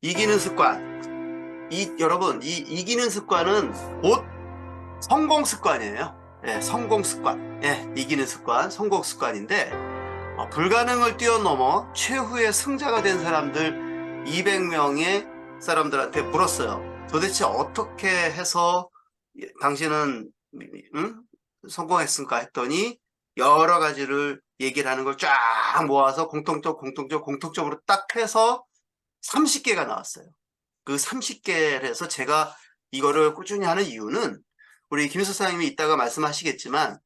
이기는 습관. 여러분, 이기는 습관은 곧 성공 습관이에요. 예, 성공 습관. 예, 이기는 습관, 성공 습관인데, 불가능을 뛰어넘어 최후의 승자가 된 사람들 200명의 사람들한테 물었어요. 도대체 어떻게 해서 당신은 성공했을까 했더니 여러 가지를 얘기를 하는 걸 쫙 모아서 공통적으로 딱 해서 30개가 나왔어요. 그 30개를 해서 제가 이거를 꾸준히 하는 이유는 우리 김희수 사장님이 이따가 말씀하시겠지만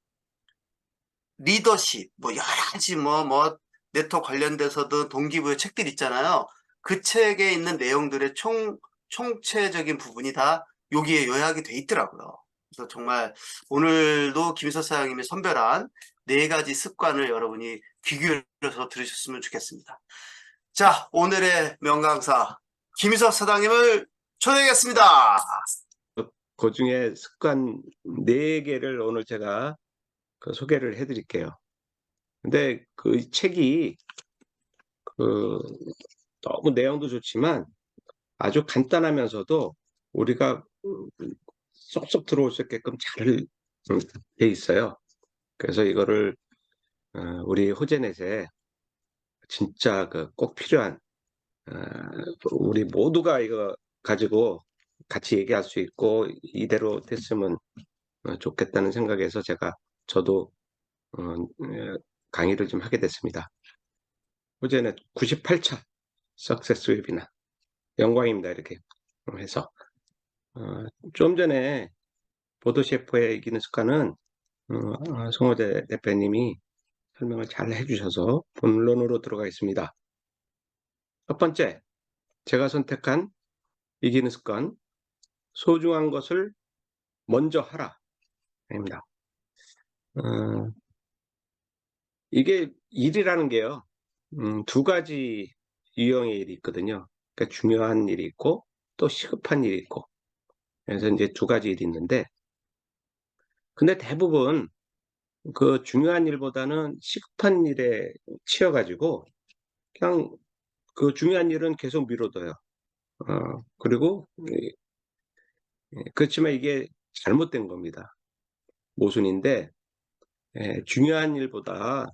리더십, 여러 가지 네트워크 관련돼서도 동기부여 책들 있잖아요. 그 책에 있는 내용들의 총체적인 부분이 다 여기에 요약이 돼 있더라고요. 그래서 정말 오늘도 김희서 사장님이 선별한 4가지 습관을 여러분이 귀 기울여서 들으셨으면 좋겠습니다. 자, 오늘의 명강사 김희서 사장님을 초대하겠습니다. 그 중에 습관 4개를 오늘 제가 소개를 해드릴게요. 근데 그 책이 그 너무 내용도 좋지만 아주 간단하면서도 우리가 쏙쏙 들어올 수 있게끔 잘 돼 있어요. 그래서 이거를 우리 호재넷에 진짜 꼭 필요한 우리 모두가 이거 가지고 같이 얘기할 수 있고 이대로 됐으면 좋겠다는 생각에서 저도 강의를 좀 하게 됐습니다. 호재넷 98차 석세스 웨비나 영광입니다. 이렇게 해서 좀 전에 보도셰프의 이기는 습관은 송호재 대표님이 설명을 잘 해주셔서 본론으로 들어가겠습니다. 첫 번째, 제가 선택한 이기는 습관, 소중한 것을 먼저 하라 입니다. 이게 일이라는 게요, 2가지 유형의 일이 있거든요. 그러니까 중요한 일이 있고 또 시급한 일이 있고. 그래서 이제 2가지 일이 있는데, 근데 대부분 그 중요한 일보다는 시급한 일에 치여가지고 그냥 그 중요한 일은 계속 미뤄둬요. 그리고 그렇지만 이게 잘못된 겁니다. 모순인데, 중요한 일보다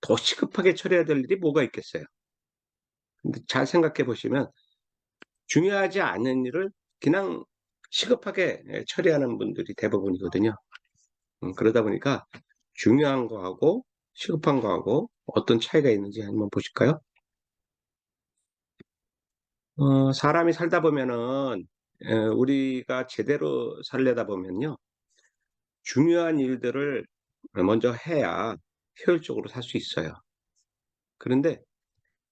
더 시급하게 처리해야 될 일이 뭐가 있겠어요. 근데 잘 생각해 보시면 중요하지 않은 일을 그냥 시급하게 처리하는 분들이 대부분이거든요. 그러다 보니까 중요한 거하고 시급한 거하고 어떤 차이가 있는지 한번 보실까요? 사람이 살다 보면은 우리가 제대로 살려다 보면요, 중요한 일들을 먼저 해야 효율적으로 살 수 있어요. 그런데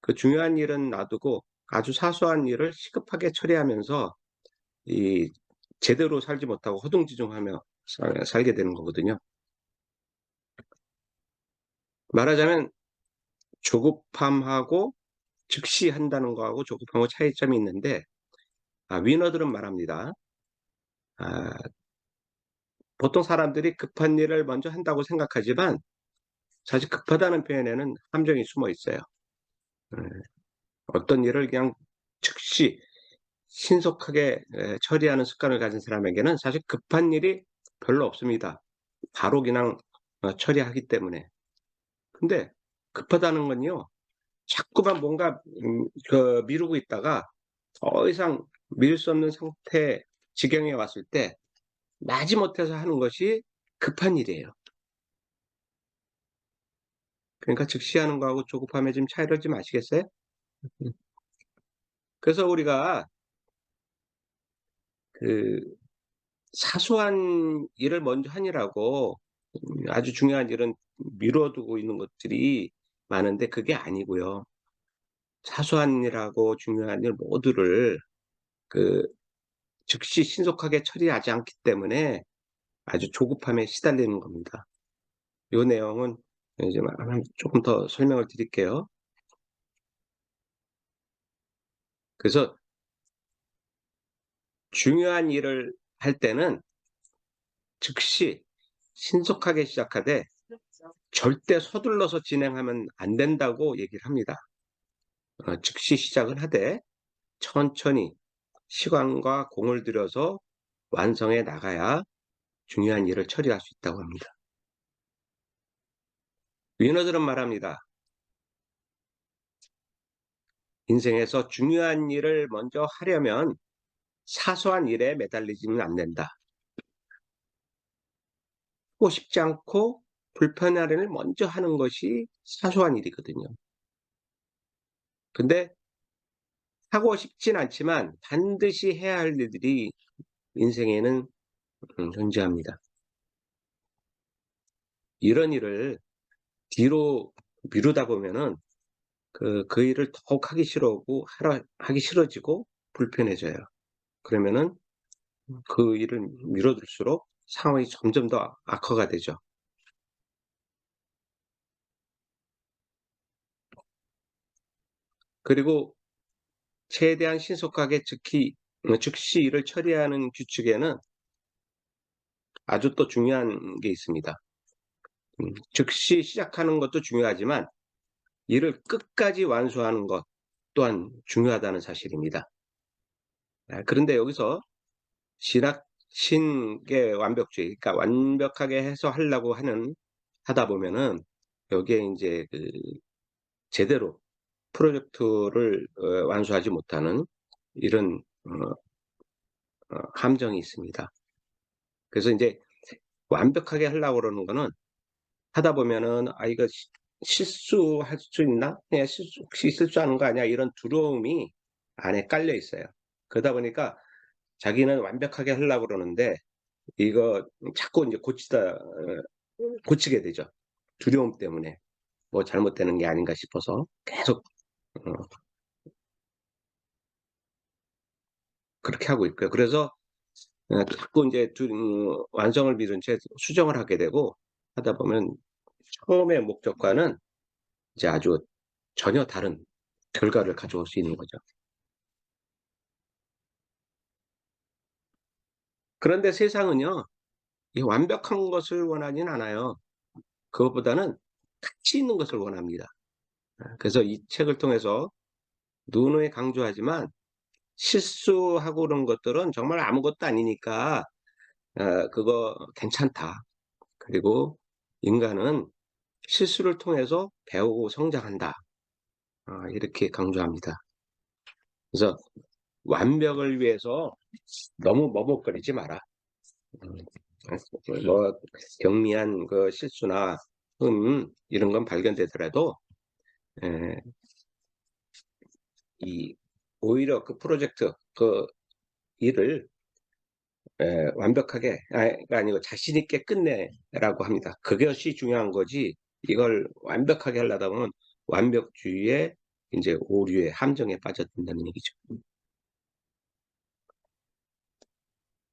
그 중요한 일은 놔두고 아주 사소한 일을 시급하게 처리하면서 이 제대로 살지 못하고 허둥지둥하며 살게 되는 거거든요. 말하자면 조급함하고 즉시 한다는 거하고 조급함하고 차이점이 있는데, 위너들은 말합니다. 아, 보통 사람들이 급한 일을 먼저 한다고 생각하지만 사실 급하다는 표현에는 함정이 숨어 있어요. 어떤 일을 그냥 즉시 신속하게 처리하는 습관을 가진 사람에게는 사실 급한 일이 별로 없습니다. 바로 그냥 처리하기 때문에. 근데 급하다는 건요, 자꾸만 뭔가 미루고 있다가 더 이상 미룰 수 없는 상태 지경에 왔을 때 마지못해서 하는 것이 급한 일이에요. 그러니까 즉시 하는 거하고 조급함의 좀 차이를 좀 아시겠어요? 음. 그래서 우리가 그 사소한 일을 먼저 하느라고 아주 중요한 일은 미뤄두고 있는 것들이 많은데 그게 아니고요. 사소한 일하고 중요한 일 모두를 그 즉시 신속하게 처리하지 않기 때문에 아주 조급함에 시달리는 겁니다. 요 내용은 이제 조금 더 설명을 드릴게요. 그래서 중요한 일을 할 때는 즉시 신속하게 시작하되 절대 서둘러서 진행하면 안 된다고 얘기를 합니다. 즉시 시작은 하되 천천히 시간과 공을 들여서 완성해 나가야 중요한 일을 처리할 수 있다고 합니다. 위너들은 말합니다. 인생에서 중요한 일을 먼저 하려면 사소한 일에 매달리지는 않는다. 하고 싶지 않고 불편한 일을 먼저 하는 것이 사소한 일이거든요. 근데 하고 싶진 않지만 반드시 해야 할 일들이 인생에는 존재합니다. 이런 일을 뒤로 미루다 보면은 그 일을 더욱 하기 싫어하고 하기 싫어지고 불편해져요. 그러면은 그 일을 미뤄둘수록 상황이 점점 더 악화가 되죠. 그리고 최대한 신속하게 즉시 일을 처리하는 규칙에는 아주 또 중요한 게 있습니다. 즉시 시작하는 것도 중요하지만 일을 끝까지 완수하는 것 또한 중요하다는 사실입니다. 그런데 여기서 신의 완벽주의, 그러니까 완벽하게 해서 하려고 하다 보면은 여기에 이제 제대로 프로젝트를 완수하지 못하는 이런 함정이 있습니다. 그래서 이제 완벽하게 하려고 그러는 거는 하다 보면은 이거 실수할 수 있나? 그냥 혹시 실수하는 거 아니야? 이런 두려움이 안에 깔려 있어요. 그러다 보니까 자기는 완벽하게 하려고 그러는데 이거 자꾸 이제 고치게 되죠. 두려움 때문에 뭐 잘못되는 게 아닌가 싶어서 계속 어, 그렇게 하고 있고요. 그래서 자꾸 이제 완성을 미룬 채 수정을 하게 되고 하다 보면 처음의 목적과는 이제 아주 전혀 다른 결과를 가져올 수 있는 거죠. 그런데 세상은요, 이 완벽한 것을 원하진 않아요. 그것보다는 가치 있는 것을 원합니다. 그래서 이 책을 통해서 누누이 강조하지만 실수하고 그런 것들은 정말 아무것도 아니니까 그거 괜찮다. 그리고 인간은 실수를 통해서 배우고 성장한다. 이렇게 강조합니다. 그래서 완벽을 위해서 너무 머뭇거리지 마라. 음, 뭐 경미한 그 실수나 이런 건 발견되더라도 에, 이 오히려 그 프로젝트 그 일을 완벽하게 아니고 자신 있게 끝내라고 합니다. 그것이 중요한 거지. 이걸 완벽하게 하려다 보면 완벽주의의 이제 오류의 함정에 빠져든다는 얘기죠.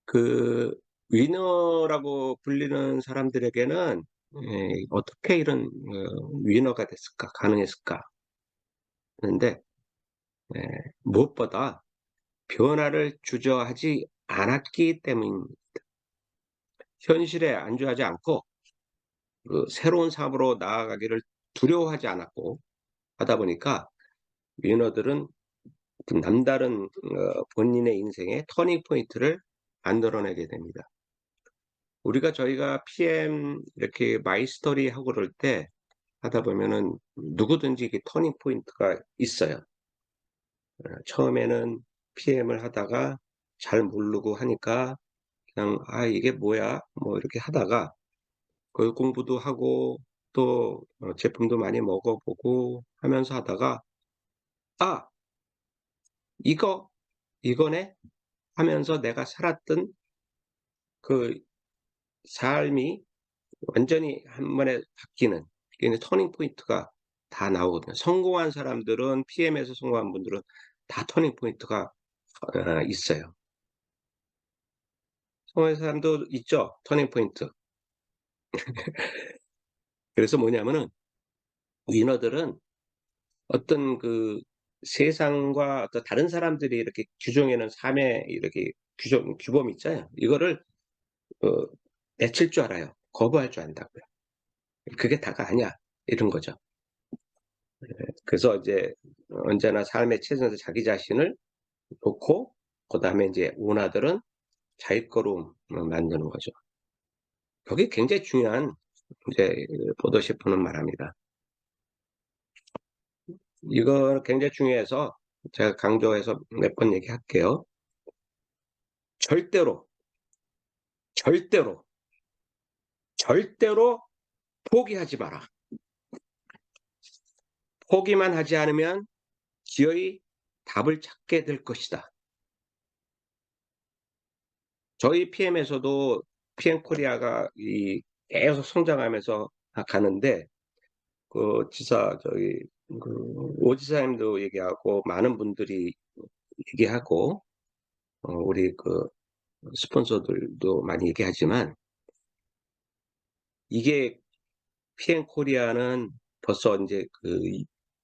그 위너라고 불리는 사람들에게는 어떻게 이런 위너가 됐을까, 가능했을까 하는데 무엇보다 변화를 주저하지 않았기 때문, 현실에 안주하지 않고 그 새로운 삶으로 나아가기를 두려워하지 않았고 하다 보니까 위너들은 좀 남다른 본인의 인생의 터닝 포인트를 만들어내게 됩니다. 저희가 PM 이렇게 마이스터리 하고 그럴 때 하다 보면은 누구든지 이게 터닝 포인트가 있어요. 처음에는 PM을 하다가 잘 모르고 하니까 그냥 이게 뭐야? 뭐 이렇게 하다가 그 공부도 하고 또 제품도 많이 먹어보고 하면서 하다가 아, 이거 이거네 하면서 내가 살았던 그 삶이 완전히 한 번에 바뀌는 이게 터닝 포인트가 다 나오거든요. 성공한 사람들은 PM에서 성공한 분들은 다 터닝 포인트가 있어요. 성공한 사람도 있죠. 터닝 포인트. 그래서 뭐냐면은 위너들은 어떤 그 세상과 어떤 다른 사람들이 이렇게 규정해놓은 삶의 이렇게 규범 있잖아요. 이거를 어, 내칠 줄 알아요. 거부할 줄 안다고요. 그게 다가 아니야. 이런 거죠. 그래서 이제 언제나 삶의 최선에서 자기 자신을 놓고 그다음에 이제 운하들은 자기 거로 만드는 거죠. 그게 굉장히 중요한 이제 보도 셰프는 말합니다. 이거 굉장히 중요해서 제가 강조해서 몇 번 얘기할게요. 절대로, 절대로, 절대로 포기하지 마라. 포기만 하지 않으면 기어이 답을 찾게 될 것이다. 저희 PM에서도 PM 코리아가 계속 성장하면서 가는데 그 지사 저기 그 오지사님도 얘기하고 많은 분들이 얘기하고 우리 그 스폰서들도 많이 얘기하지만 이게 PM 코리아는 벌써 이제 그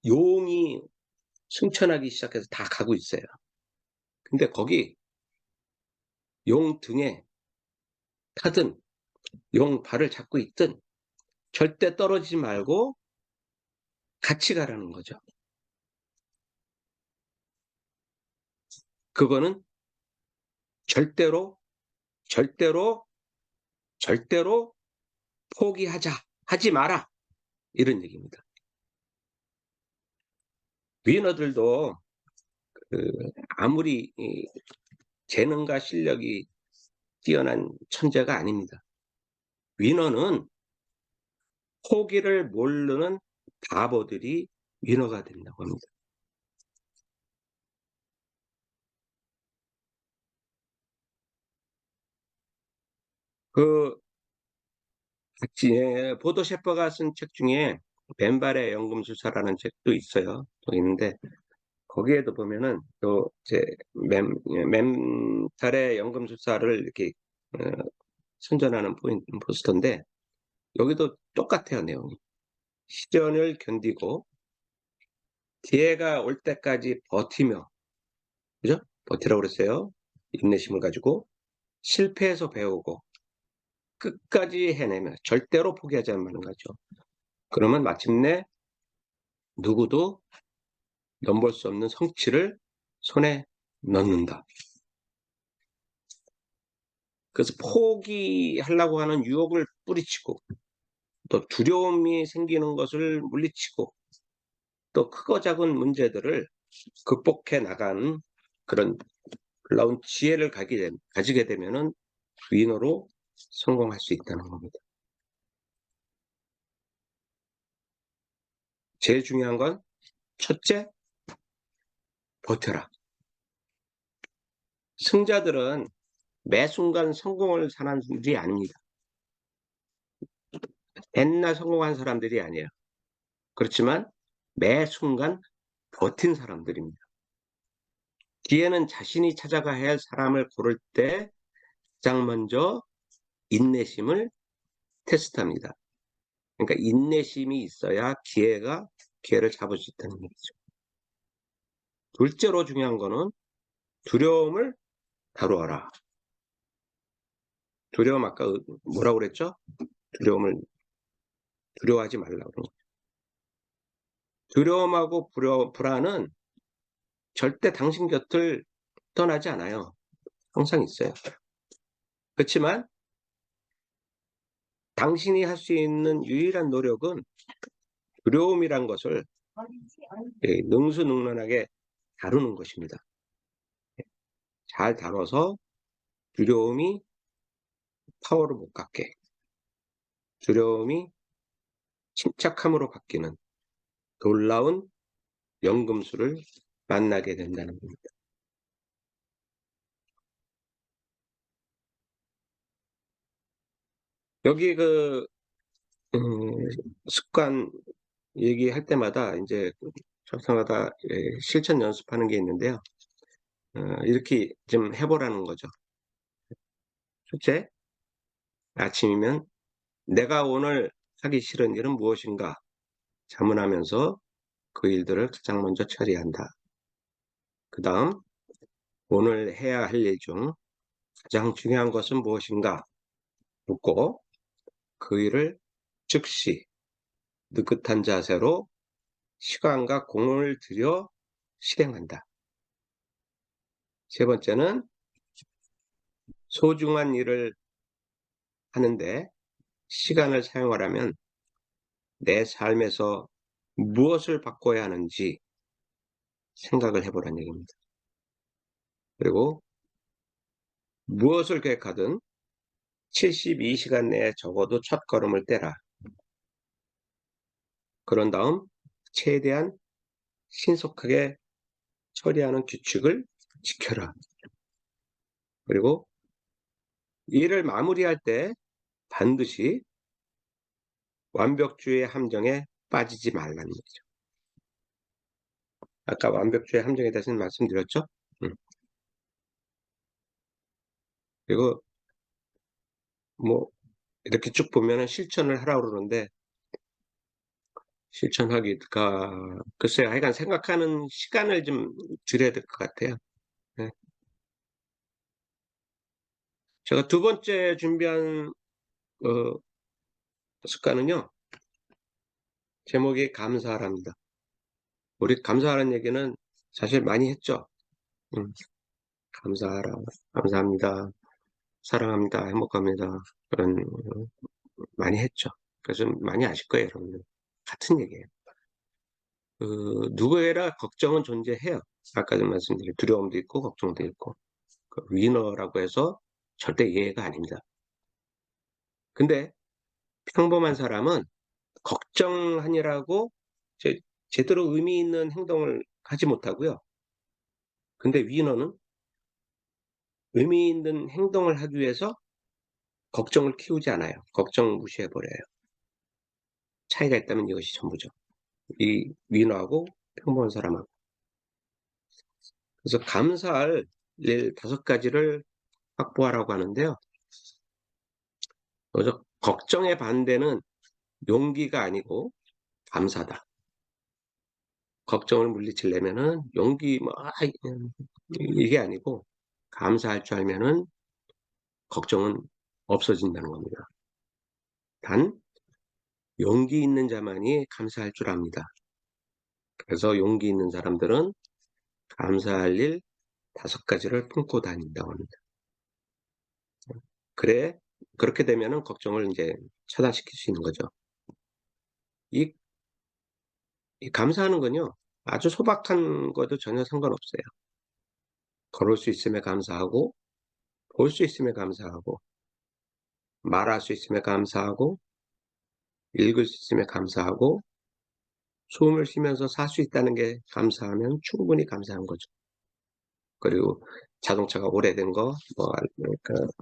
용이 승천하기 시작해서 다 가고 있어요. 근데 거기 용 등에 타든 용 발을 잡고 있든 절대 떨어지지 말고 같이 가라는 거죠. 그거는 절대로, 절대로, 절대로 하지 마라. 이런 얘기입니다. 위너들도 그 아무리 재능과 실력이 뛰어난 천재가 아닙니다. 위너는 포기를 모르는 바보들이 위너가 된다고 합니다. 그 보도 셰퍼가 쓴 책 중에 벤발의 연금술사라는 책도 있어요. 또 있는데 거기에도 보면은 제 멘탈의 연금술사를 이렇게 선전하는 포스터인데 여기도 똑같아요, 내용이. 시련을 견디고 기회가 올 때까지 버티며, 그죠? 버티라고 그랬어요. 인내심을 가지고 실패해서 배우고 끝까지 해내며 절대로 포기하지 않는 거죠. 그러면 마침내 누구도 넘볼 수 없는 성취를 손에 넣는다. 그래서 포기하려고 하는 유혹을 뿌리치고 또 두려움이 생기는 것을 물리치고 또 크고 작은 문제들을 극복해 나가는 그런 놀라운 지혜를 가지게 되면은 위너로 성공할 수 있다는 겁니다. 제일 중요한 건 첫째, 버텨라. 승자들은 매 순간 성공을 사는 분들이 아닙니다. 맨날 성공한 사람들이 아니에요. 그렇지만 매 순간 버틴 사람들입니다. 기회는 자신이 찾아가야 할 사람을 고를 때 가장 먼저 인내심을 테스트합니다. 그러니까 인내심이 있어야 기회를 잡을 수 있다는 얘기죠. 둘째로 중요한 거는 두려움을 다루어라. 두려움 아까 뭐라고 그랬죠? 두려워하지 말라고. 두려움하고 불안은 절대 당신 곁을 떠나지 않아요. 항상 있어요. 그렇지만 당신이 할 수 있는 유일한 노력은 두려움이란 것을 능수능란하게 다루는 것입니다. 잘 다뤄서 두려움이 파워를 못 갖게, 두려움이 침착함으로 바뀌는 놀라운 연금술을 만나게 된다는 겁니다. 여기 습관 얘기할 때마다 이제 적성마다 실천 연습하는 게 있는데요. 이렇게 좀 해보라는 거죠. 첫째, 아침이면 내가 오늘 하기 싫은 일은 무엇인가 자문하면서 그 일들을 가장 먼저 처리한다. 그 다음, 오늘 해야 할 일 중 가장 중요한 것은 무엇인가 묻고 그 일을 즉시 느긋한 자세로 시간과 공을 들여 실행한다. 세 번째는 소중한 일을 하는데 시간을 사용하려면 내 삶에서 무엇을 바꿔야 하는지 생각을 해보라는 얘기입니다. 그리고 무엇을 계획하든 72시간 내에 적어도 첫걸음을 떼라. 그런 다음 최대한 신속하게 처리하는 규칙을 지켜라. 그리고 일을 마무리할 때 반드시 완벽주의 함정에 빠지지 말라는 거죠. 아까 완벽주의 함정에 대해서는 말씀드렸죠? 그리고 뭐 이렇게 쭉 보면은 실천을 하라고 그러는데 실천하기가 글쎄요. 하여간 생각하는 시간을 좀 줄여야 될 것 같아요. 네. 제가 두 번째 준비한 어, 습관은요. 제목이 감사하랍니다. 우리 감사하라는 얘기는 사실 많이 했죠. 음, 감사하라, 감사합니다, 사랑합니다, 행복합니다. 그런 많이 했죠. 그래서 좀 많이 아실 거예요, 여러분들. 같은 얘기예요. 누구에나 걱정은 존재해요. 아까도 말씀드린 두려움도 있고 걱정도 있고. 그 위너라고 해서 절대 예외가 아닙니다. 근데 평범한 사람은 걱정하느라고 제대로 의미 있는 행동을 하지 못하고요. 근데 위너는 의미 있는 행동을 하기 위해서 걱정을 키우지 않아요. 걱정 무시해버려요. 차이가 있다면 이것이 전부죠. 이 위너하고 평범한 사람하고. 그래서 감사할 일 5가지를 확보하라고 하는데요. 먼저 걱정의 반대는 용기가 아니고 감사다. 걱정을 물리치려면은 용기 이게 아니고 감사할 줄 알면은 걱정은 없어진다는 겁니다. 단 용기 있는 자만이 감사할 줄 압니다. 그래서 용기 있는 사람들은 감사할 일 5가지를 품고 다닌다고 합니다. 그래 그렇게 되면은 걱정을 이제 차단시킬 수 있는 거죠. 이, 이 감사하는 건요 아주 소박한 것도 전혀 상관없어요. 걸을 수 있음에 감사하고 볼 수 있음에 감사하고 말할 수 있음에 감사하고 읽을 수 있음에 감사하고 숨을 쉬면서 살 수 있다는 게 감사하면 충분히 감사한 거죠. 그리고 자동차가 오래된 거,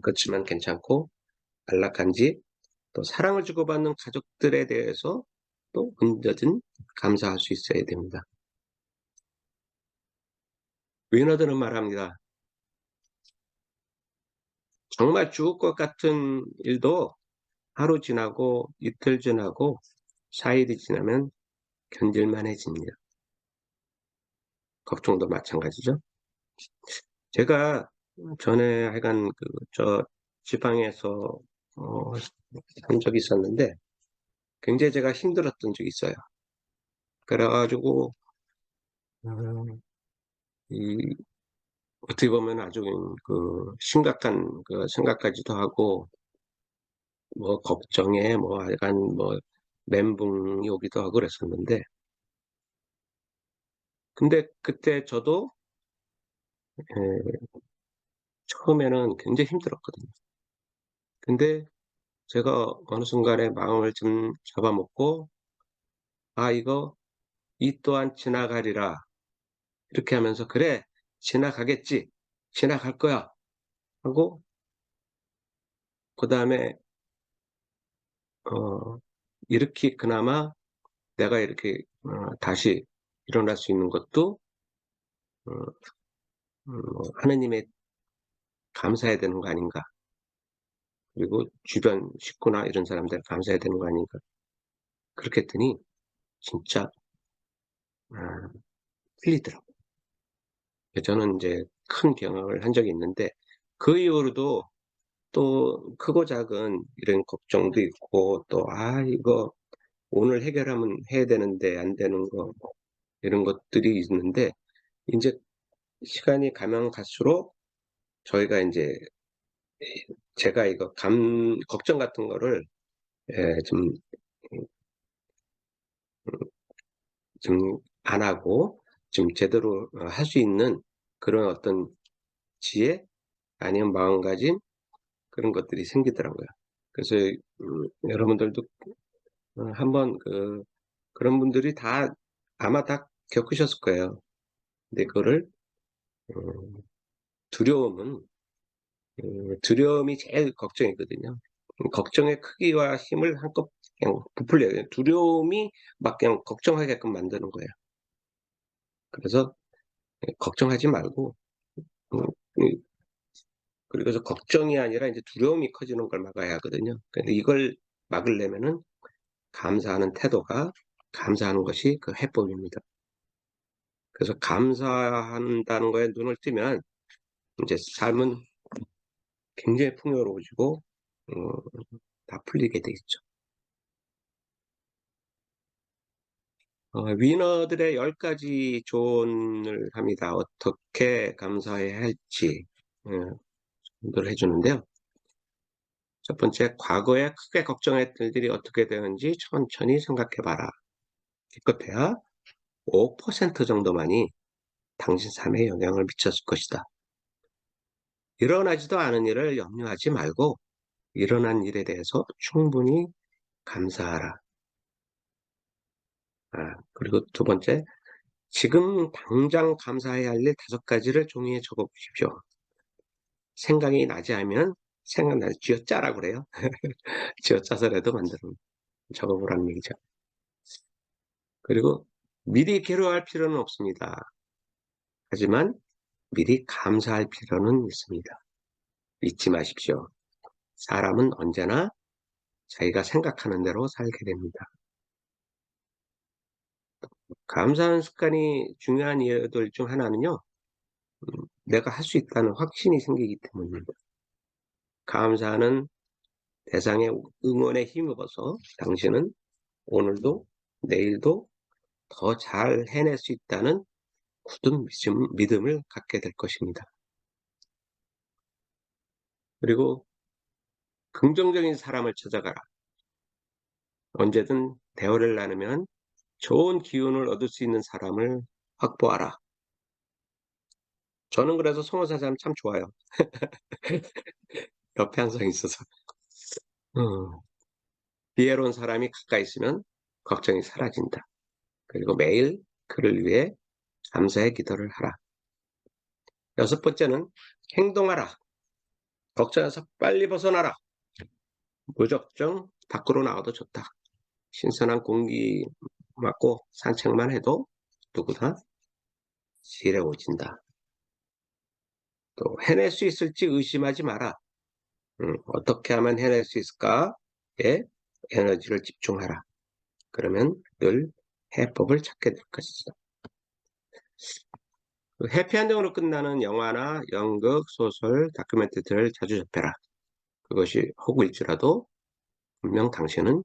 그렇지만 괜찮고, 안락한 집, 또 사랑을 주고받는 가족들에 대해서 또 언제든 감사할 수 있어야 됩니다. 위너들은 말합니다. 정말 죽을 것 같은 일도 하루 지나고 이틀 지나고 4일이 지나면 견딜만해집니다. 걱정도 마찬가지죠. 제가 전에 하여간 저 지방에서 한 적이 있었는데 굉장히 제가 힘들었던 적이 있어요. 그래가지고 이 어떻게 보면 아주 심각한 생각까지도 하고 뭐 걱정에 뭐 약간 뭐 멘붕이 오기도 하고 그랬었는데 근데 그때 저도 에, 처음에는 굉장히 힘들었거든요. 근데 제가 어느 순간에 마음을 좀 잡아먹고 아 이거 이 또한 지나가리라 이렇게 하면서 그래 지나가겠지 지나갈 거야 하고 그 다음에 이렇게 그나마 내가 이렇게 다시 일어날 수 있는 것도 어, 하느님의 감사해야 되는 거 아닌가 그리고 주변 식구나 이런 사람들 감사해야 되는 거 아닌가 그렇게 했더니 진짜 아, 틀리더라고요. 저는 이제 큰 경험을 한 적이 있는데 그 이후로도 또 크고 작은 이런 걱정도 있고 또 이거 오늘 해결하면 해야 되는데 안 되는 거 이런 것들이 있는데 인제 시간이 가면 갈수록 저희가 인제 제가 이거 걱정 같은 거를 좀 좀 안 하고 좀 제대로 할 수 있는 그런 어떤 지혜 아니면 마음가짐 그런 것들이 생기더라고요. 그래서 여러분들도 한번 그런 분들이 다 아마 다 겪으셨을 거예요. 근데 그거를 어 두려움은 두려움이 제일 걱정이거든요. 걱정의 크기와 힘을 한껏 그냥 부풀려요. 두려움이 막 그냥 걱정하게끔 만드는 거예요. 그래서 걱정하지 말고 음 이 그래서 걱정이 아니라 인제 두려움이 커지는 걸 막아야 하거든요. 근데 이걸 막으려면은 감사하는 태도가 감사하는 것이 그 해법입니다. 그래서 감사한다는 거에 눈을 뜨면 인제 삶은 굉장히 풍요로워지고 다 풀리게 돼 있죠. 위너들의 10 가지 조언을 합니다. 어떻게 감사해야 할지 조언을 해 주는데요. 첫 번째, 과거에 크게 걱정했던 일들이 어떻게 되는지 천천히 생각해 봐라. 기껏해야 5% 정도만이 당신 삶에 영향을 미쳤을 것이다. 일어나지도 않은 일을 염려하지 말고 일어난 일에 대해서 충분히 감사하라. 그리고 두 번째, 지금 당장 감사해야 할 일 5가지를 종이에 적어 보십시오. 생각이 나지 않으면 생각나는 쥐어짜라 그래요. 쥐어짜서라도 적어 보라는 얘기죠. 그리고 미리 괴로워할 필요는 없습니다. 하지만 미리 감사할 필요는 있습니다. 잊지 마십시오. 사람은 언제나 자기가 생각하는 대로 살게 됩니다. 감사하는 습관이 중요한 이유들 중 하나는요. 내가 할 수 있다는 확신이 생기기 때문입니다. 감사하는 대상의 응원에 힘입어서 당신은 오늘도 내일도 더 잘 해낼 수 있다는 굳은 믿음을 갖게 될 것입니다. 그리고 긍정적인 사람을 찾아가라. 언제든 대화를 나누면 좋은 기운을 얻을 수 있는 사람을 확보하라. 저는 그래서 성호 사람 참 좋아요. 옆에 항상 있어서. 어, 지혜로운 사람이 가까이 있으면 걱정이 사라진다. 그리고 매일 그를 위해 감사의 기도를 하라. 여섯 번째는 행동하라. 걱정에서 빨리 벗어나라. 무작정 밖으로 나와도 좋다. 신선한 공기 맞고 산책만 해도 누구나 지레오진다. 또 해낼 수 있을지 의심하지 마라. 어떻게 하면 해낼 수 있을까에 에너지를 집중하라. 그러면 늘 해법을 찾게 될 것이다. 해피엔딩으로 끝나는 영화나 연극, 소설, 다큐멘터리를 자주 접해라. 그것이 허구일지라도 분명 당신은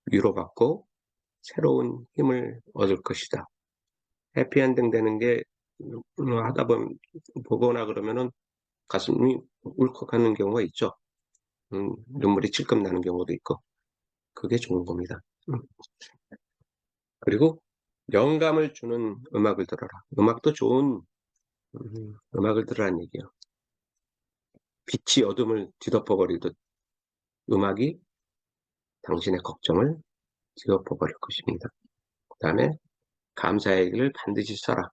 위로받고 새로운 힘을 얻을 것이다. 해피엔딩 되는 게 하다 보면 보거나 그러면은 가슴이 울컥하는 경우가 있죠. 눈물이 찔끔 나는 경우도 있고 그게 좋은 겁니다. 그리고 영감을 주는 음악을 들어라. 음악도 좋은 음악을 들으라는 얘기예요. 빛이 어둠을 뒤덮어 버리듯 음악이 당신의 걱정을 뒤덮어 버릴 것입니다. 그다음에 감사의 일기를 반드시 써라.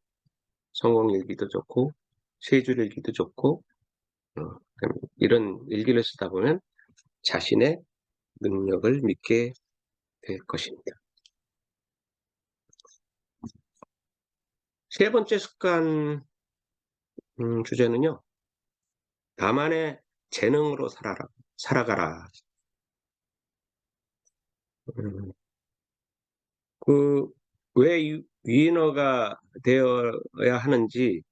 성공 일기도 좋고 세 줄 일기도 좋고 이런 일기를 쓰다 보면 자신의 능력을 믿게 될 것입니다. 세 번째 습관 주제는요. 나만의 재능으로 살아가라. 음, 왜 위너가 되어야 하는지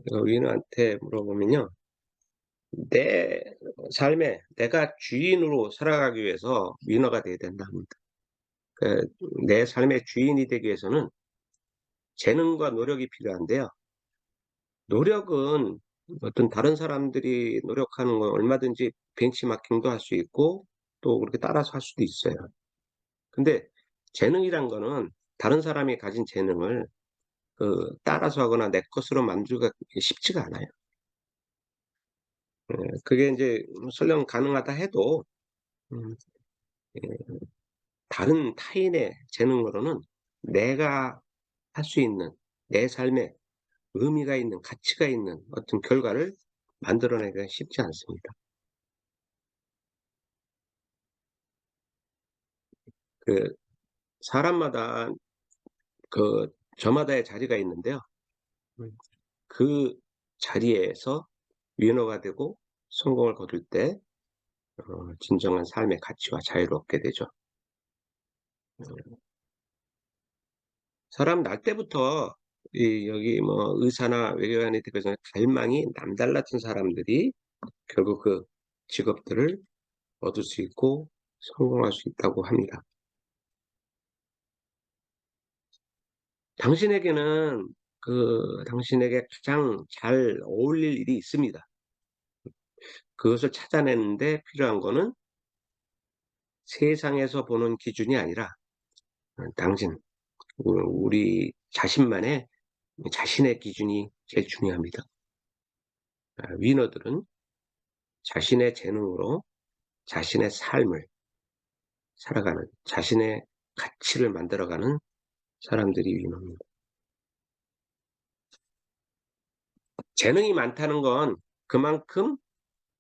이거 위너한테 물어보면요. 내 삶에 내가 주인으로 살아가기 위해서 위너가 돼야 된다 합니다. 내 삶의 주인이 되기 위해서는 재능과 노력이 필요한데요. 노력은 어떤 다른 사람들이 노력하는 건 얼마든지 벤치마킹도 할 수 있고 또 그렇게 따라서 할 수도 있어요. 근데 재능이란 거는 다른 사람이 가진 재능을 따라서 하거나 내 것으로 만들기가 쉽지가 않아요. 그게 인제 설령 가능하다 해도 음 예 다른 타인의 재능으로는 내가 할 수 있는 내 삶에 의미가 있는 가치가 있는 어떤 결과를 만들어내기가 쉽지 않습니다. 그 사람마다 저마다의 자리가 있는데요. 음 그 자리에서 위너가 되고 성공을 거둘 때 진정한 삶의 가치와 자유를 얻게 되죠. 사람 날 때부터 여기 뭐 의사나 외교관이 되기 전에 갈망이 남달랐던 사람들이 결국 그 직업들을 얻을 수 있고 성공할 수 있다고 합니다. 당신에게는 당신에게 가장 잘 어울릴 일이 있습니다. 그것을 찾아내는 데 필요한 거는 세상에서 보는 기준이 아니라 당신 우리 자신만의 자신의 기준이 제일 중요합니다. 위너들은 자신의 재능으로 자신의 삶을 살아가는 자신의 가치를 만들어가는 사람들이 위너입니다. 재능이 많다는 건 그만큼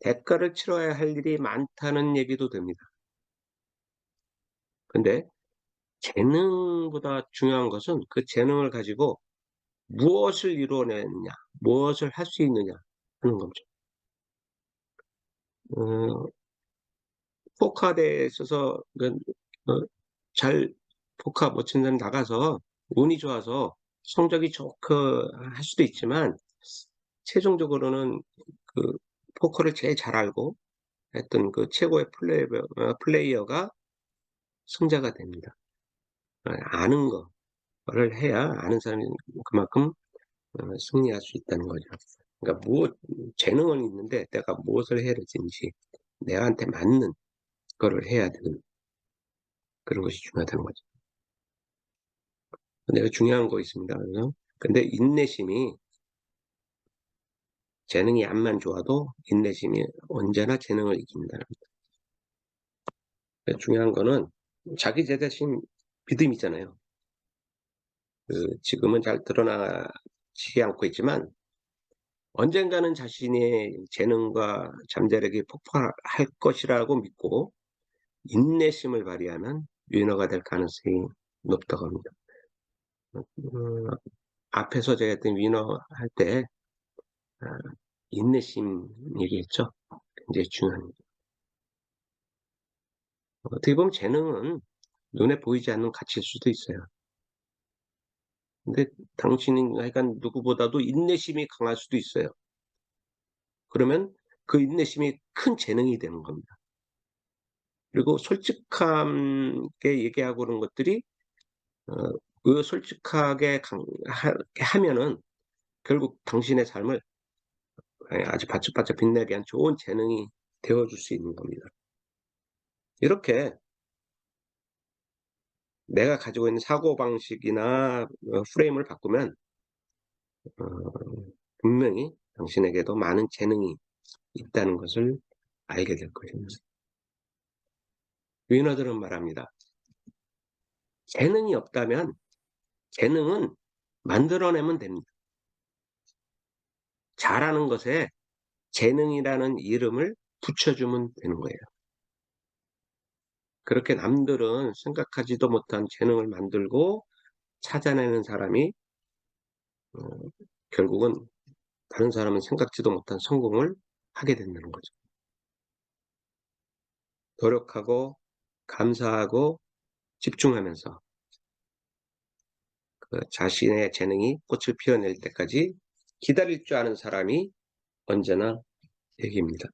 대가를 치러야 할 일이 많다는 얘기도 됩니다. 근데 재능보다 중요한 것은 그 재능을 가지고 무엇을 이루어내느냐, 무엇을 할 수 있느냐 하는 거죠. 어 포커대에 있어서 잘 포커 못 치는 사람이 나가서 운이 좋아서 성적이 좋고 할 수도 있지만 최종적으로는 그 포커를 제일 잘 알고 했던 그 최고의 플레이어가 승자가 됩니다. 아는 거를 해야 아는 사람이 그만큼 승리할 수 있다는 거죠. 그러니까 재능은 있는데 내가 무엇을 해야 되는지 내한테 맞는 거를 해야 되는 그런 것이 중요하다는 거죠. 근데 중요한 거 있습니다. 그래서 근데 인내심이 재능이 암만 좋아도 인내심이 언제나 재능을 이긴다는 중요한 거는 자기 자신 믿음이잖아요. 지금은 잘 드러나지 않고 있지만 언젠가는 자신의 재능과 잠재력이 폭발할 것이라고 믿고 인내심을 발휘하면 위너가 될 가능성이 높다고 합니다. 음, 앞에서 제가 했던 위너 할 때 인내심 얘기했죠. 굉장히 중요합니다. 어떻게 보면 재능은 눈에 보이지 않는 가치일 수도 있어요. 근데 당신은 하여간 누구보다도 인내심이 강할 수도 있어요. 그러면 그 인내심이 큰 재능이 되는 겁니다. 그리고 솔직하게 얘기하고 그런 것들이 어 솔직하게 하면은 결국 당신의 삶을 아주 바짝바짝 빛나게 한 좋은 재능이 되어 줄 수 있는 겁니다. 이렇게 내가 가지고 있는 사고방식이나 프레임을 바꾸면 분명히 당신에게도 많은 재능이 있다는 것을 알게 될 것입니다. 위너들은 말합니다. 재능이 없다면 재능은 만들어내면 됩니다. 잘하는 것에 재능이라는 이름을 붙여주면 되는 거예요. 그렇게 남들은 생각하지도 못한 재능을 만들고 찾아내는 사람이 어 결국은 다른 사람은 생각지도 못한 성공을 하게 된다는 거죠. 노력하고 감사하고 집중하면서 자신의 재능이 꽃을 피워낼 때까지 기다릴 줄 아는 사람이 언제나 얘기입니다.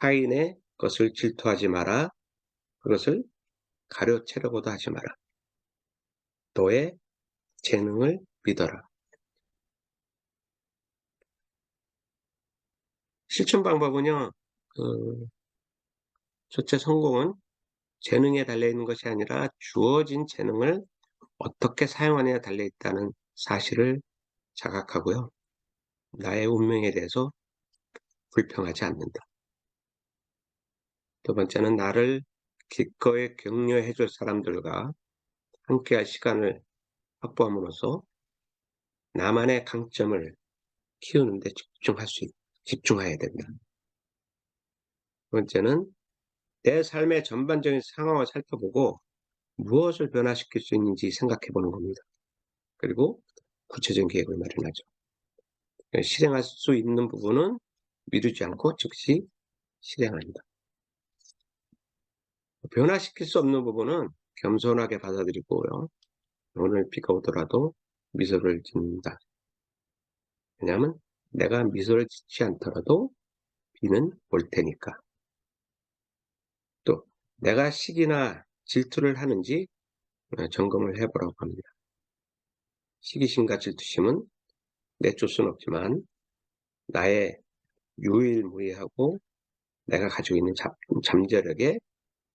타인의 것을 질투하지 마라. 그것을 가려채려고도 하지 마라. 너의 재능을 믿어라. 실천 방법은요, 첫째 성공은 재능에 달려있는 것이 아니라 주어진 재능을 어떻게 사용하느냐에 달려있다는 사실을 자각하고요. 나의 운명에 대해서 불평하지 않는다. 두 번째는 나를 기꺼이 격려해 줄 사람들과 함께할 시간을 확보함으로써 나만의 강점을 키우는 데 집중해야 된다. 두 번째는 내 삶의 전반적인 상황을 살펴보고 무엇을 변화시킬 수 있는지 생각해 보는 겁니다. 그리고 구체적인 계획을 마련하죠. 실행할 수 있는 부분은 미루지 않고 즉시 실행한다. 변화시킬 수 없는 부분은 겸손하게 받아들이고요. 오늘 비가 오더라도 미소를 짓는다. 왜냐하면 내가 미소를 짓지 않더라도 비는 올 테니까. 또 내가 시기나 질투를 하는지 점검을 해보라고 합니다. 시기심과 질투심은 내쫓을 수는 없지만 나의 유일무이하고 내가 가지고 있는 잠재력에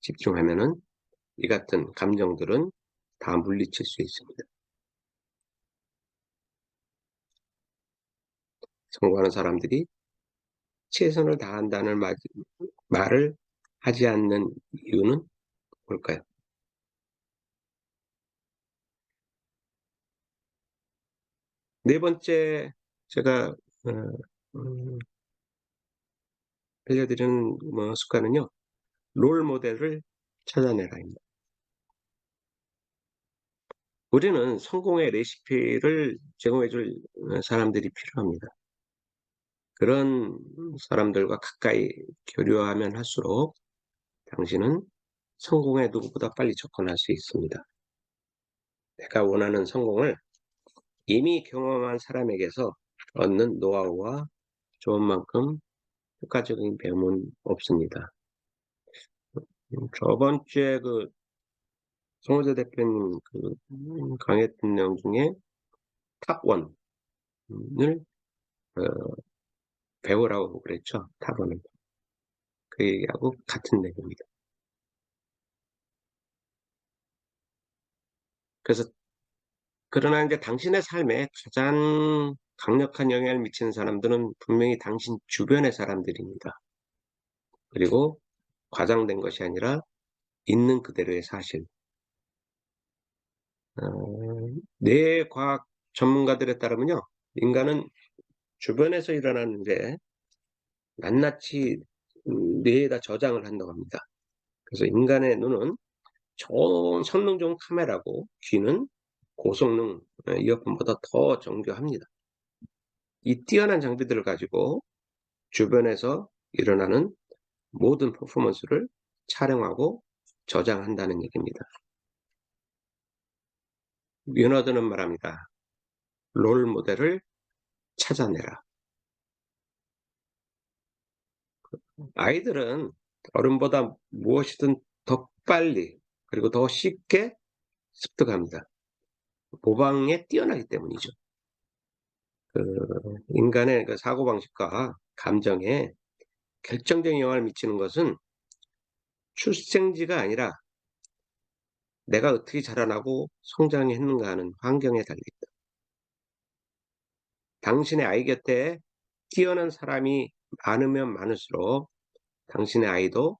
집중하면은 이 같은 감정들은 다 물리칠 수 있습니다. 성공하는 사람들이 최선을 다한다는 말을 하지 않는 이유는 뭘까요? 네 번째 제가 알려드리는 습관은요. 롤 모델을 찾아내라입니다. 우리는 성공의 레시피를 제공해 줄 사람들이 필요합니다. 그런 사람들과 가까이 교류하면 할수록 당신은 성공에 누구보다 빨리 접근할 수 있습니다. 내가 원하는 성공을 이미 경험한 사람에게서 얻는 노하우와 좋은 만큼 효과적인 배움은 없습니다. 저번 주에 송호재 대표님 강했던 내용 중에 탑원을 배우라고 그랬죠. 탑원을. 그 얘기하고 같은 내용입니다. 그래서 그러나 이제 당신의 삶에 가장 강력한 영향을 미치는 사람들은 분명히 당신 주변의 사람들입니다. 그리고 과장된 것이 아니라 있는 그대로의 사실. 뇌과학 전문가들에 따르면요. 인간은 주변에서 일어나는 게 낱낱이 뇌에다 저장을 한다고 합니다. 그래서 인간의 눈은 성능 좋은 카메라고 귀는 고성능 이어폰보다 더 정교합니다. 이 뛰어난 장비들을 가지고 주변에서 일어나는 모든 퍼포먼스를 촬영하고 저장한다는 얘기입니다. 위너드는 말합니다. 롤 모델을 찾아내라. 아이들은 어른보다 무엇이든 더 빨리 그리고 더 쉽게 습득합니다. 모방에 뛰어나기 때문이죠. 인간의 사고방식과 감정에 결정적인 영향을 미치는 것은 출생지가 아니라 내가 어떻게 자라나고 성장했는가 하는 환경에 달려있다. 당신의 아이 곁에 뛰어난 사람이 많으면 많을수록 당신의 아이도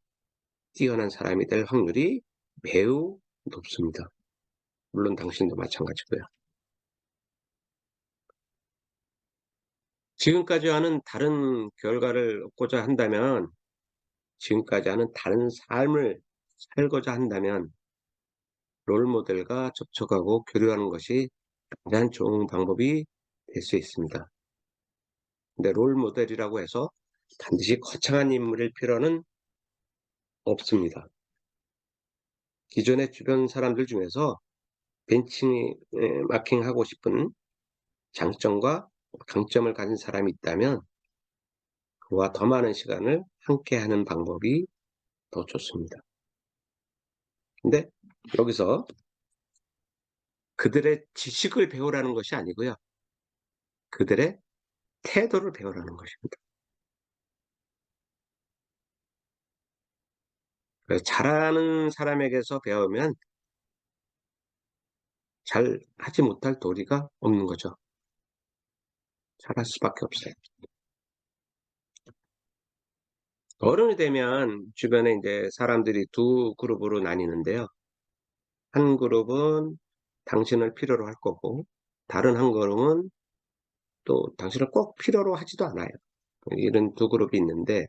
뛰어난 사람이 될 확률이 매우 높습니다. 물론 당신도 마찬가지고요. 지금까지와는 다른 결과를 얻고자 한다면, 지금까지와는 다른 삶을 살고자 한다면 롤모델과 접촉하고 교류하는 것이 가장 좋은 방법이 될 수 있습니다. 근데 롤모델이라고 해서 반드시 거창한 인물일 필요는 없습니다. 기존의 주변 사람들 중에서 벤치마킹하고 싶은 장점과 강점을 가진 사람이 있다면 그와 더 많은 시간을 함께하는 방법이 더 좋습니다. 근데 여기서 그들의 지식을 배우라는 것이 아니고요. 그들의 태도를 배우라는 것입니다. 그래서 잘하는 사람에게서 배우면 잘 하지 못할 도리가 없는 거죠. 잘할 수밖에 없어요. 어른이 되면 주변에 이제 사람들이 두 그룹으로 나뉘는데요. 한 그룹은 당신을 필요로 할 거고, 다른 한 그룹은 또 당신을 꼭 필요로 하지도 않아요. 이런 두 그룹이 있는데,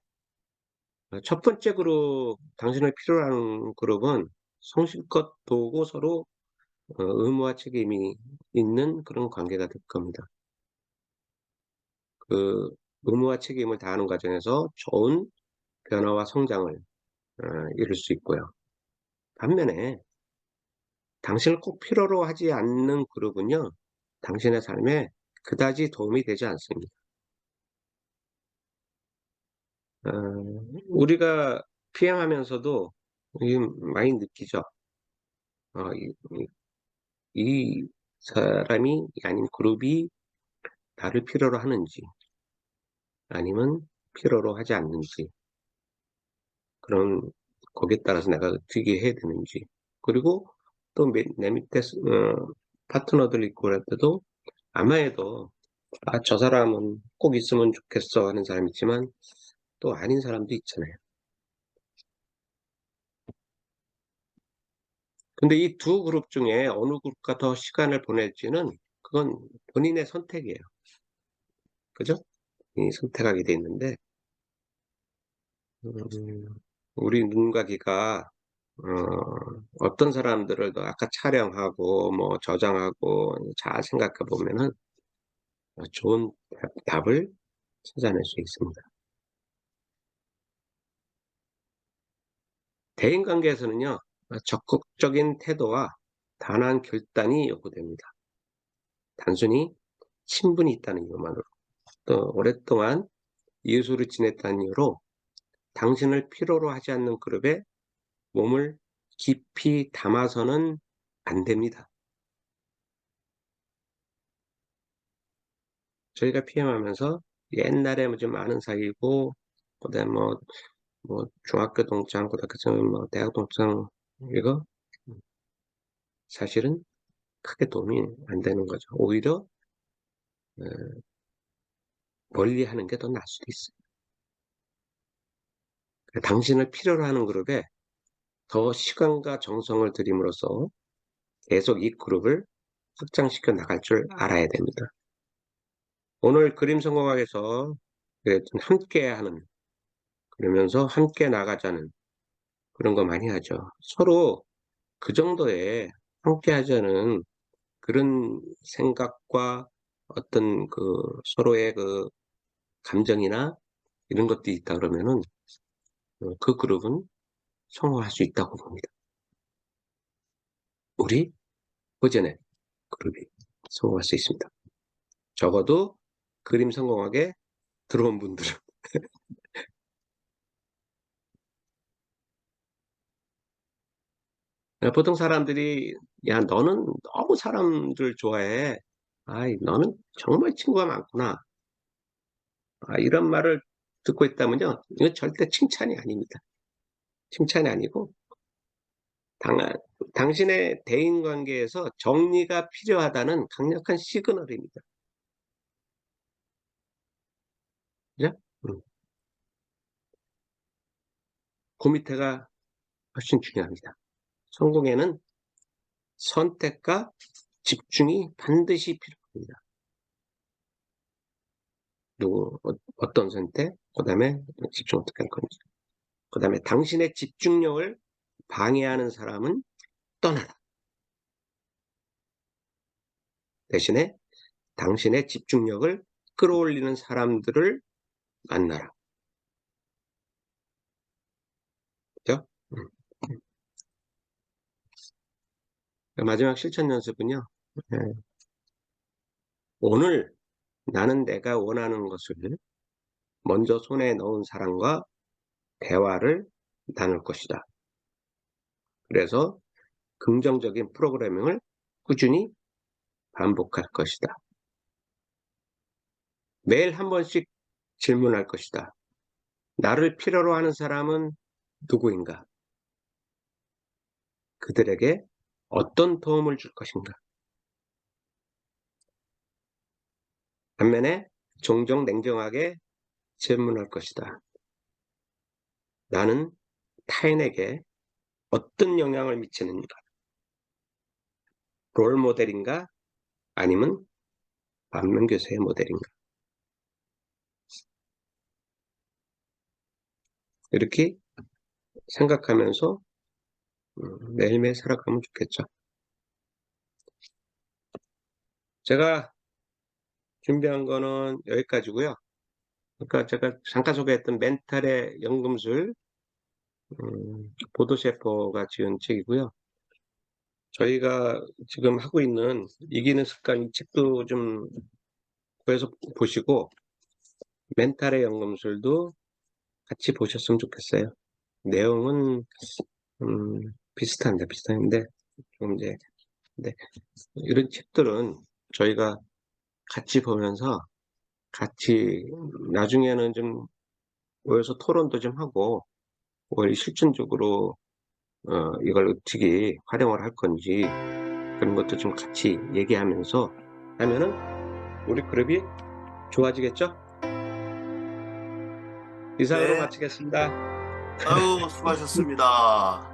첫 번째 그룹, 당신을 필요로 하는 그룹은 성실껏 도우고 서로 의무와 책임이 있는 그런 관계가 될 겁니다. 그 의무와 책임을 다하는 과정에서 좋은 변화와 성장을 이룰 수 있고요. 반면에 당신을 꼭 필요로 하지 않는 그룹은요, 당신의 삶에 그다지 도움이 되지 않습니다. 어, 우리가 PM하면서도 많이 느끼죠. 어, 이, 이- 이 사람이 아닌 그룹이 나를 필요로 하는지 아니면 필요로 하지 않는지, 그런 거기에 따라서 내가 어떻게 해야 되는지, 그리고 또 내 밑에 파트너들 있고 그럴 때도 아마도 저 사람은 꼭 있으면 좋겠어 하는 사람 있지만 또 아닌 사람도 있잖아요. 근데 이 두 그룹 중에 어느 그룹과 더 시간을 보낼지는 그건 본인의 선택이에요. 그죠? 이 선택하게 돼 있는데, 음, 우리 눈과 귀가 어떤 사람들을 더 아까 촬영하고 뭐 저장하고 잘 생각해 보면은 좋은 답을 찾아낼 수 있습니다. 대인 관계에서는요, 적극적인 태도와 단호한 결단이 요구됩니다. 단순히 친분이 있다는 이유만으로, 또 오랫동안 이웃으로 지냈다는 이유로 당신을 필요로 하지 않는 그룹에 몸을 깊이 담아서는 안 됩니다. 저희가 PM하면서 옛날에 좀 아는 사이고, 그다음에 뭐 중학교 동창, 고등학교 동창, 뭐 대학 동창, 이거 사실은 크게 도움이 안 되는 거죠. 오히려 멀리하는 게 더 나을 수도 있어요. 당신을 필요로 하는 그룹에 더 시간과 정성을 들임으로써 계속 이 그룹을 확장시켜 나갈 줄 알아야 됩니다. 오늘 그림 성공학에서 함께하는, 그러면서 함께 나가자는 그런 거 많이 하죠. 서로 그 정도의 함께하자는 그런 생각과 어떤 서로의 감정이나 이런 것들이 있다 그러면은 그 그룹은 성공할 수 있다고 봅니다. 우리 버전의 그룹이 성공할 수 있습니다. 적어도 그림 성공학에 들어온 분들은. 보통 사람들이 야 너는 너무 사람들 좋아해. 아이 너는 정말 친구가 많구나. 이런 말을 듣고 있다면요. 이건 절대 칭찬이 아닙니다. 칭찬이 아니고 당, 당신의 대인관계에서 정리가 필요하다는 강력한 시그널입니다. 그죠? 그 밑에가 훨씬 중요합니다. 성공에는 선택과 집중이 반드시 필요합니다. 어떤 선택, 그 다음에 집중 어떻게 할 건지, 그 다음에 당신의 집중력을 방해하는 사람은 떠나라. 대신에 당신의 집중력을 끌어올리는 사람들을 만나라. 그죠? 마지막 실천 연습은요. 예, 오늘 나는 내가 원하는 것을 먼저 손에 넣은 사람과 대화를 나눌 것이다. 그래서 긍정적인 프로그래밍을 꾸준히 반복할 것이다. 매일 한 번씩 질문할 것이다. 나를 필요로 하는 사람은 누구인가? 그들에게 어떤 도움을 줄 것인가? 반면에 종종 냉정하게 질문할 것이다. 나는 타인에게 어떤 영향을 미치는가? 롤 모델인가? 아니면 반면교사의 모델인가? 이렇게 생각하면서 매일매일 살아가면 좋겠죠. 제가 준비한 거는 여기까지고요. 그러니까 제가 잠깐 소개했던 멘탈의 연금술, 보도 셰퍼가 지은 책이고요. 저희가 지금 하고 있는 이기는 습관 이 책도 좀 구해서 보시고 멘탈의 연금술도 같이 보셨으면 좋겠어요. 내용은 비슷한데 좀 이제 근데 이런 책들은 저희가 같이 보면서 같이 나중에는 좀 모여서 토론도 좀 하고 실질적으로 이걸 어떻게 활용을 할 건지 그런 것도 좀 같이 얘기하면서 하면은 우리 그룹이 좋아지겠죠? 이상으로 네. 마치겠습니다. 아유, 수고하셨습니다.